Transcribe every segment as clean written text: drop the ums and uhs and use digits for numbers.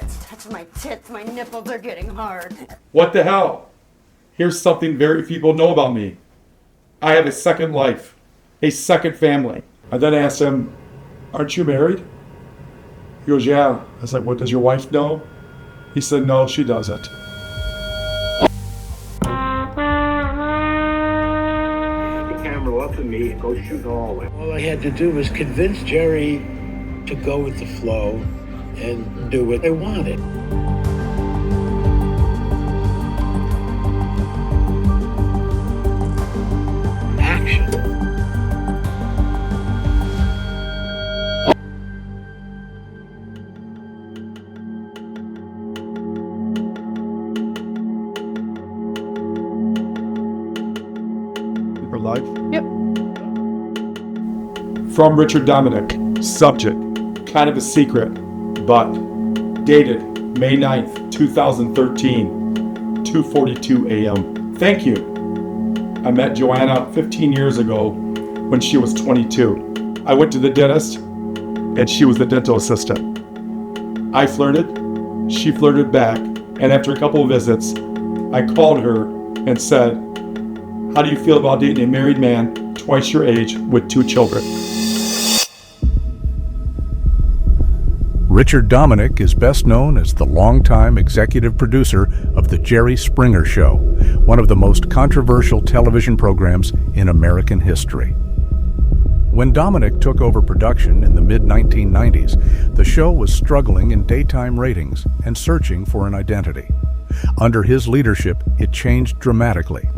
It's touching my tits. My nipples are getting hard. What the hell? Here's something very few people know about me. I have a second life, a second family. I then asked him, aren't you married? He goes, yeah. I was like, what, does your wife know? He said, no, she doesn't. The camera off of me and go shoot the hallway. All I had to do was convince Jerry to go with the flow and do what they wanted. Action. For life? Yep. From Richard Dominick. Subject, kind of a secret, but dated May 9th, 2013, 2:42 a.m. Thank you. I met Joanna 15 years ago when she was 22. I went to the dentist and she was the dental assistant. I flirted, she flirted back, and after a couple of visits, I called her and said, how do you feel about dating a married man twice your age with 2 children? Richard Dominick is best known as the longtime executive producer of The Jerry Springer Show, one of the most controversial television programs in American history. When Dominick took over production in the mid-1990s, the show was struggling in daytime ratings and searching for an identity. Under his leadership, it changed dramatically.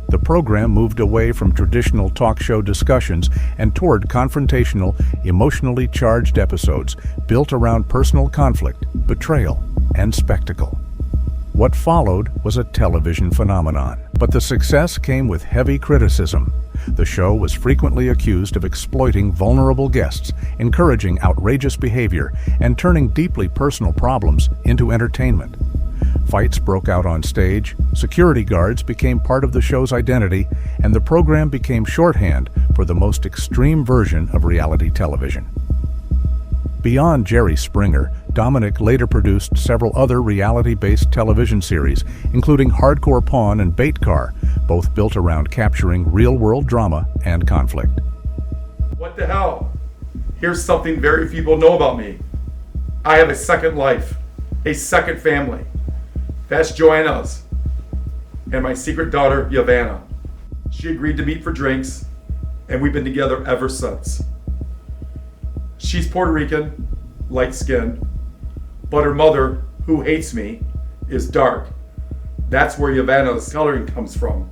The program moved away from traditional talk show discussions and toward confrontational, emotionally charged episodes built around personal conflict, betrayal, and spectacle. What followed was a television phenomenon, but the success came with heavy criticism. The show was frequently accused of exploiting vulnerable guests, encouraging outrageous behavior, and turning deeply personal problems into entertainment. Fights broke out on stage, security guards became part of the show's identity, and the program became shorthand for the most extreme version of reality television. Beyond Jerry Springer, Dominick later produced several other reality-based television series, including Hardcore Pawn and Bait Car, both built around capturing real-world drama and conflict. What the hell? Here's something very few people know about me. I have a second life, a second family. That's Joanna's and my secret daughter, Yavanna. She agreed to meet for drinks, and we've been together ever since. She's Puerto Rican, light-skinned, but her mother, who hates me, is dark. That's where Yavanna's coloring comes from.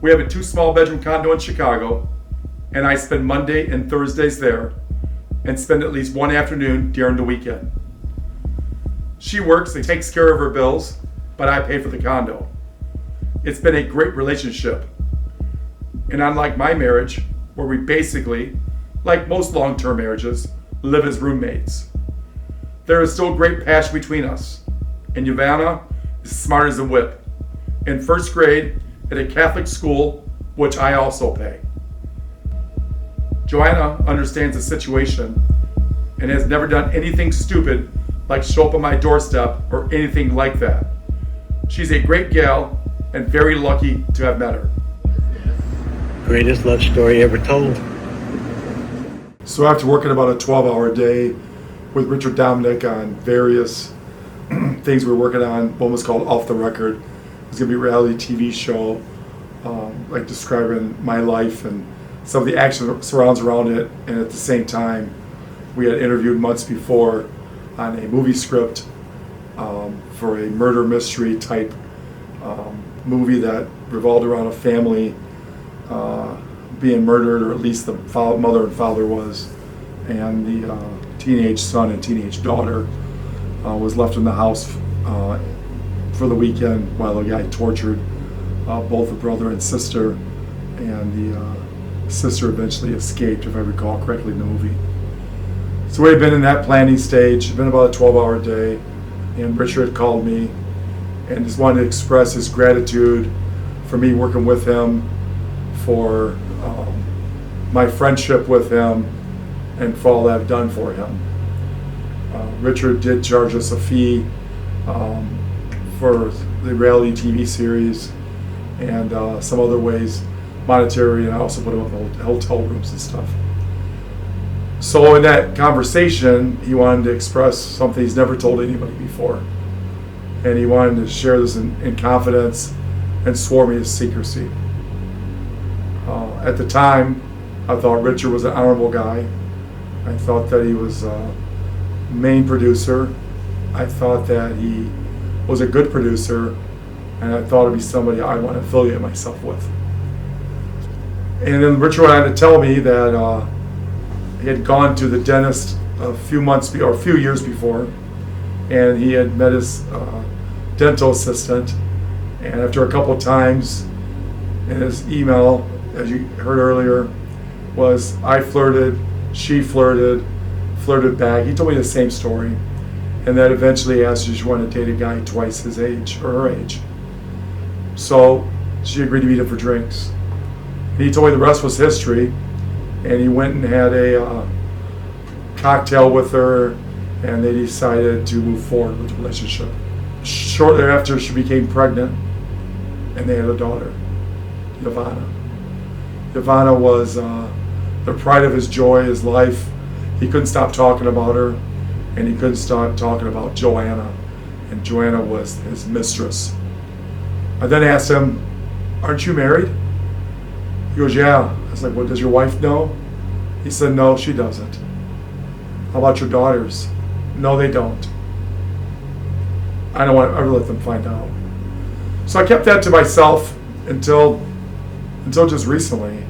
We have a 2-small-bedroom condo in Chicago, and I spend Monday and Thursdays there, and spend at least one afternoon during the weekend. She works and takes care of her bills, but I pay for the condo. It's been a great relationship. And unlike my marriage, where we basically, like most long-term marriages, live as roommates, there is still great passion between us. And Yavanna is smart as a whip. In first grade at a Catholic school, which I also pay. Joanna understands the situation and has never done anything stupid like show up on my doorstep or anything like that. She's a great gal and very lucky to have met her. Greatest love story ever told. So after working about a 12-hour day with Richard Dominick on various things we were working on, one was called Off the Record. It was going to be a reality TV show, like describing my life and some of the action that surrounds around it. And at the same time, we had interviewed months before on a movie script for a murder mystery type movie that revolved around a family being murdered, or at least the mother and father was, and the teenage son and teenage daughter was left in the house for the weekend while a guy tortured both the brother and sister, and the sister eventually escaped, if I recall correctly in the movie. So we had been in that planning stage. It'd been about a 12-hour day, and Richard had called me and just wanted to express his gratitude for me working with him, for my friendship with him, and for all that I've done for him. Richard did charge us a fee for the reality TV series and some other ways, monetary, and I also put him up in hotel rooms and stuff. So in that conversation, he wanted to express something he's never told anybody before. And he wanted to share this in confidence and swore me to secrecy. At the time, I thought Richard was an honorable guy. I thought that he was a main producer. I thought that he was a good producer, and I thought it'd be somebody I want to affiliate myself with. And then Richard went on to tell me that he had gone to the dentist a few years before, and he had met his dental assistant, and after a couple of times in his email, as you heard earlier, was I flirted, she flirted back. He told me the same story, and that eventually asked if she wanted to date a guy twice his age, or her age. So she agreed to meet him for drinks. And he told me the rest was history, and he went and had a cocktail with her, and they decided to move forward with the relationship. Shortly after, she became pregnant, and they had a daughter, Ivana. Ivana was the pride of his joy, his life. He couldn't stop talking about her, and he couldn't stop talking about Joanna, and Joanna was his mistress. I then asked him, "Aren't you married?" He goes, "Yeah." I was like, "Well, does your wife know?" He said, "No, she doesn't." "How about your daughters?" "No, they don't." I don't want to ever let them find out. So I kept that to myself until just recently.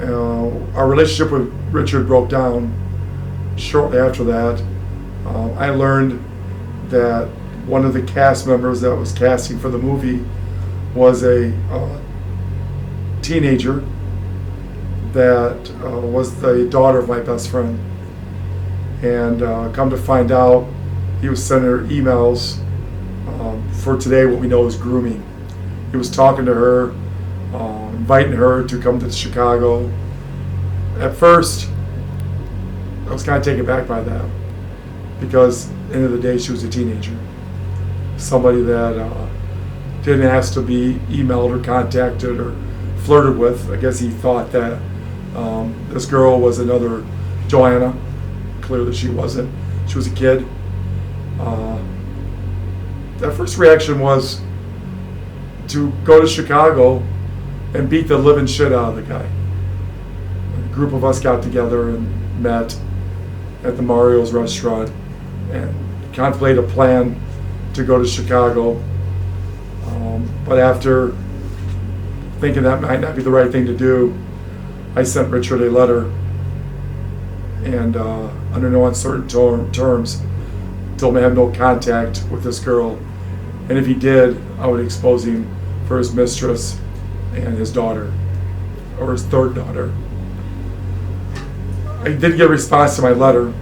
Our relationship with Richard broke down. Shortly after that, I learned that one of the cast members that was casting for the movie was a teenager that was the daughter of my best friend. And come to find out, he was sending her emails for today what we know as grooming. He was talking to her, inviting her to come to Chicago. At first, I was kind of taken back by that, because at the end of the day, she was a teenager. Somebody that didn't ask to be emailed or contacted or flirted with. I guess he thought that this girl was another Joanna. Clearly she wasn't. She was a kid. That first reaction was to go to Chicago and beat the living shit out of the guy. A group of us got together and met at the Mario's restaurant and contemplated a plan to go to Chicago. But after thinking that might not be the right thing to do, I sent Richard a letter, and under no uncertain terms, told him to have no contact with this girl, and if he did, I would expose him for his mistress and his daughter, or his third daughter. I did get a response to my letter,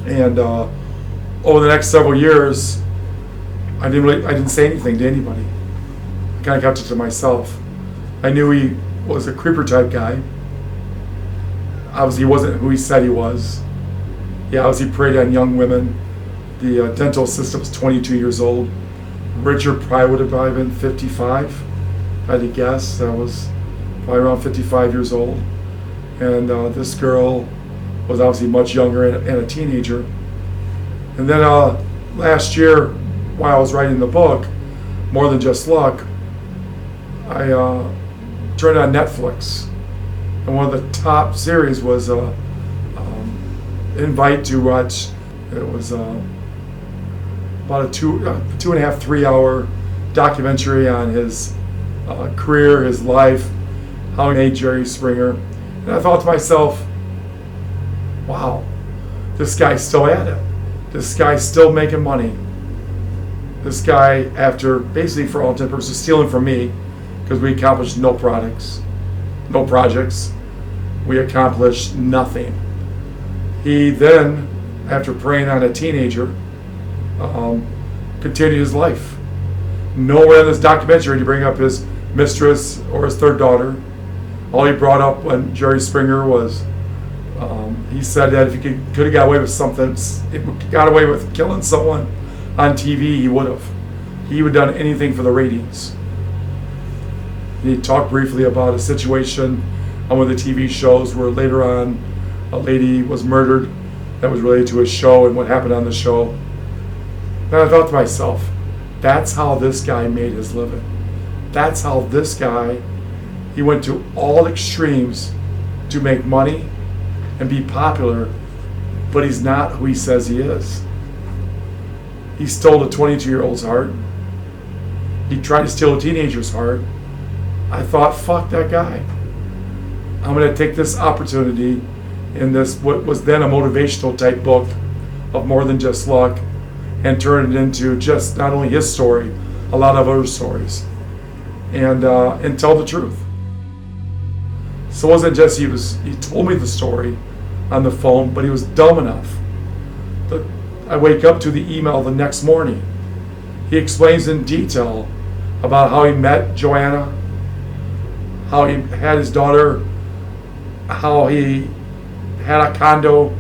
and over the next several years, I didn't say anything to anybody. I kind of kept it to myself. I knew he was a creeper type guy. Obviously, he wasn't who he said he was. He obviously preyed on young women. The dental assistant was 22 years old. Richard probably would have been 55, if I had to guess. That was probably around 55 years old. And this girl was obviously much younger and a teenager. And then last year, while I was writing the book, More Than Just Luck, I turned on Netflix. And one of the top series was Invite to Watch. It was about a 2.5, 3 hour documentary on his career, his life, how he made Jerry Springer. And I thought to myself, wow, this guy's still at it. This guy's still making money. This guy, after basically for all intents and purposes stealing from me, because we accomplished no projects. We accomplished nothing. He then, after preying on a teenager, continued his life. Nowhere in this documentary did he bring up his mistress or his third daughter. All he brought up when Jerry Springer was he said that if he could have got away with something, got away with killing someone on TV, he would have. He would have done anything for the ratings. He talked briefly about a situation on one of the TV shows where later on a lady was murdered that was related to a show and what happened on the show. And I thought to myself, that's how this guy made his living. That's how this guy, he went to all extremes to make money and be popular, but he's not who he says he is. He stole a 22-year-old's heart. He tried to steal a teenager's heart. I thought, fuck that guy. I'm going to take this opportunity in this, what was then a motivational type book of More Than Just Luck, and turn it into just not only his story, a lot of other stories, and tell the truth. So it wasn't just he told me the story on the phone, but he was dumb enough that I wake up to the email the next morning. He explains in detail about how he met Joanna, how he had his daughter, how he had a condo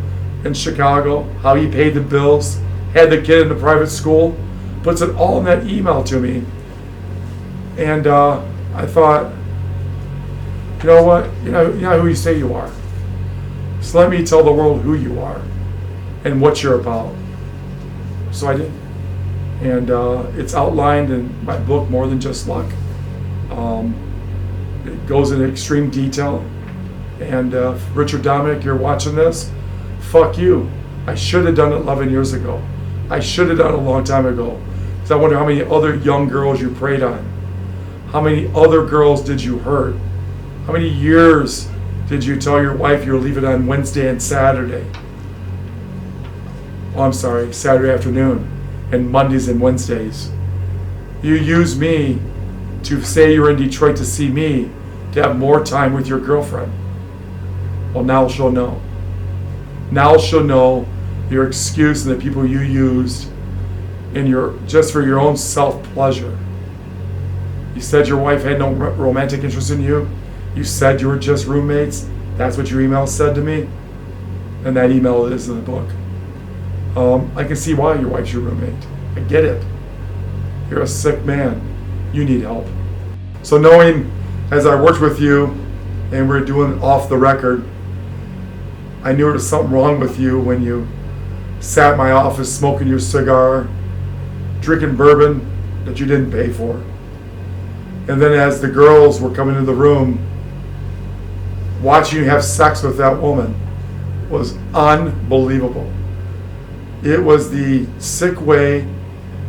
in Chicago, how he paid the bills, had the kid in the private school, puts it all in that email to me. And I thought, you know what, you know who you say you are. So let me tell the world who you are and what you're about. So I did. And it's outlined in my book, More Than Just Luck. It goes into extreme detail. And Richard Dominick, you're watching this, fuck you. I should have done it 11 years ago. I should have done it a long time ago. Because I wonder how many other young girls you preyed on. How many other girls did you hurt? How many years did you tell your wife you were leaving on Wednesday and Saturday? Oh, I'm sorry, Saturday afternoon, and Mondays and Wednesdays. You used me to say you're in Detroit to see me, to have more time with your girlfriend. Well, now she'll know. Now she'll know your excuse and the people you used in just for your own self-pleasure. You said your wife had no romantic interest in you. You said you were just roommates. That's what your email said to me. And that email is in the book. I can see why your wife's your roommate. I get it. You're a sick man. You need help. So knowing, as I worked with you and we're doing off the record, I knew there was something wrong with you when you sat in my office smoking your cigar, drinking bourbon that you didn't pay for. And then as the girls were coming into the room, watching you have sex with that woman was unbelievable. It was the sick way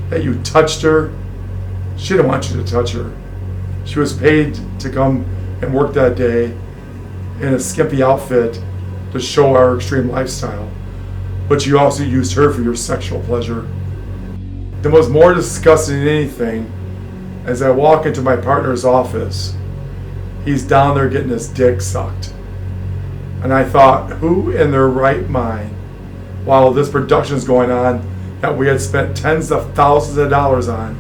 that you touched her. She didn't want you to touch her. She was paid to come and work that day in a skimpy outfit to show our extreme lifestyle. But you also used her for your sexual pleasure. The most more disgusting than anything, as I walk into my partner's office, he's down there getting his dick sucked. And I thought, who in their right mind, while this production is going on, that we had spent tens of thousands of dollars on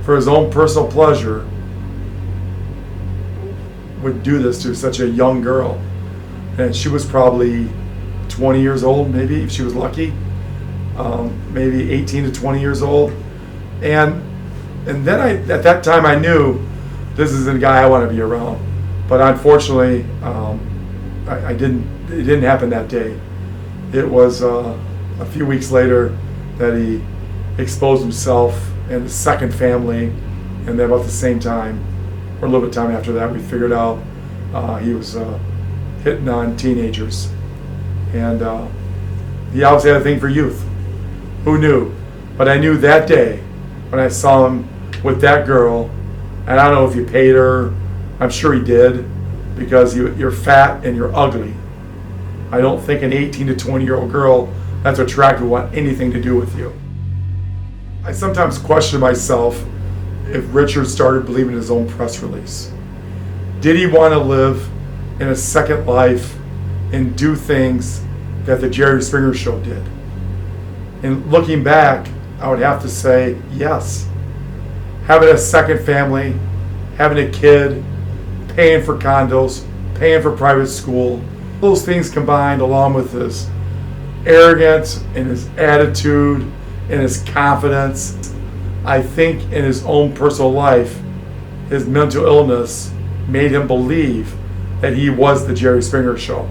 for his own personal pleasure, would do this to such a young girl? And she was probably 20 years old, maybe, if she was lucky. Maybe 18 to 20 years old. And then at that time I knew this isn't a guy I want to be around. But unfortunately, it didn't happen that day. It was a few weeks later that he exposed himself and his second family, and then about the same time, or a little bit of time after that, we figured out he was hitting on teenagers. And he obviously had a thing for youth. Who knew? But I knew that day when I saw him with that girl, and I don't know if he paid her. I'm sure he did, because you're fat and you're ugly. I don't think an 18 to 20-year-old girl that's attractive would want anything to do with you. I sometimes question myself if Richard started believing his own press release. Did he want to live in a second life and do things that the Jerry Springer Show did? And looking back, I would have to say yes. Having a second family, having a kid, paying for condos, paying for private school, those things combined, along with his arrogance and his attitude and his confidence, I think in his own personal life, his mental illness made him believe that he was the Jerry Springer Show.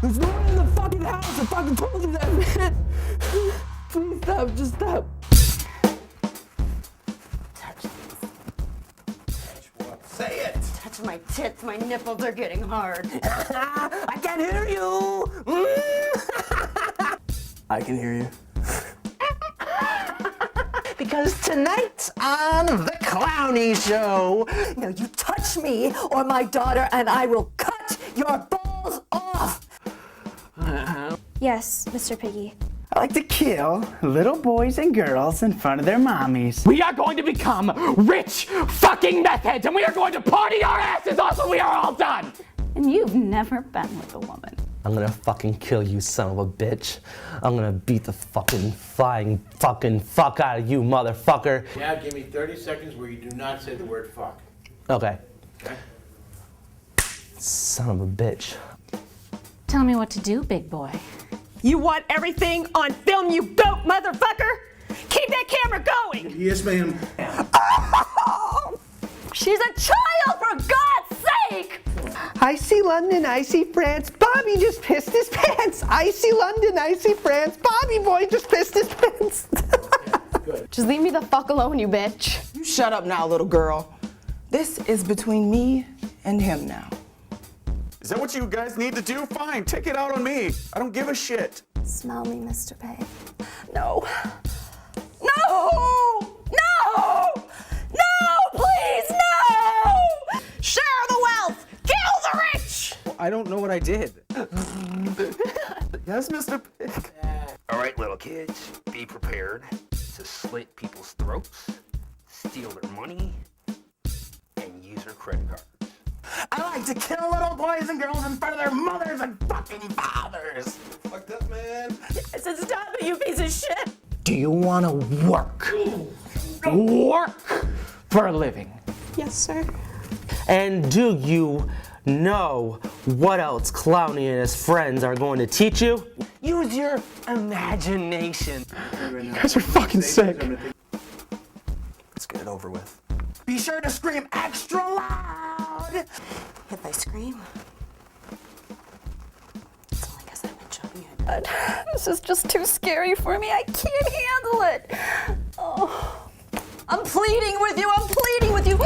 There's no one in the fucking house. I fucking told you that, man. Please stop. Just stop. Say it! Touch my tits, my nipples are getting hard. I can't hear you. I can hear you. Because tonight on The Clowny Show, No, you touch me or my daughter and I will cut your balls off. Yes, Mr. Piggy. I like to kill little boys and girls in front of their mommies. we are going to become rich fucking meth heads, and we are going to party our asses off when we are all done. And you've never been with a woman. I'm gonna fucking kill you, son of a bitch. I'm gonna beat the fucking flying fucking fuck out of you, motherfucker. Now give me 30 seconds where you do not say the word fuck. Okay. Okay? Son of a bitch. Tell me what to do, big boy. You want everything on film, you goat motherfucker? Keep that camera going! Yes, ma'am. She's a child, for God's sake! I see London, I see France. Bobby just pissed his pants. I see London, I see France. Bobby boy just pissed his pants. Just leave me the fuck alone, you bitch. You shut up now, little girl. This is between me and him now. Is that what you guys need to do? Fine, take it out on me. I don't give a shit. Smell me, Mr. Pig. No. No! No! No, please, no! Share the wealth! Kill the rich! I don't know what I did. Yes, Mr. Pig. All right, little kids, be prepared to slit people's throats, steal their money, and use their credit cards. I like to kill little boys and girls in front of their mothers and fucking fathers. Fucked up, man. I said stop it, you piece of shit! Do you want to work? Work for a living. Yes, sir. And do you know what else Clowny and his friends are going to teach you? Use your imagination. You guys are fucking sick. Let's get it over with. Be sure to scream extra loud. If I scream, it's only because I've been jumping ahead. This is just too scary for me. I can't handle it. Oh. I'm pleading with you. I'm pleading with you.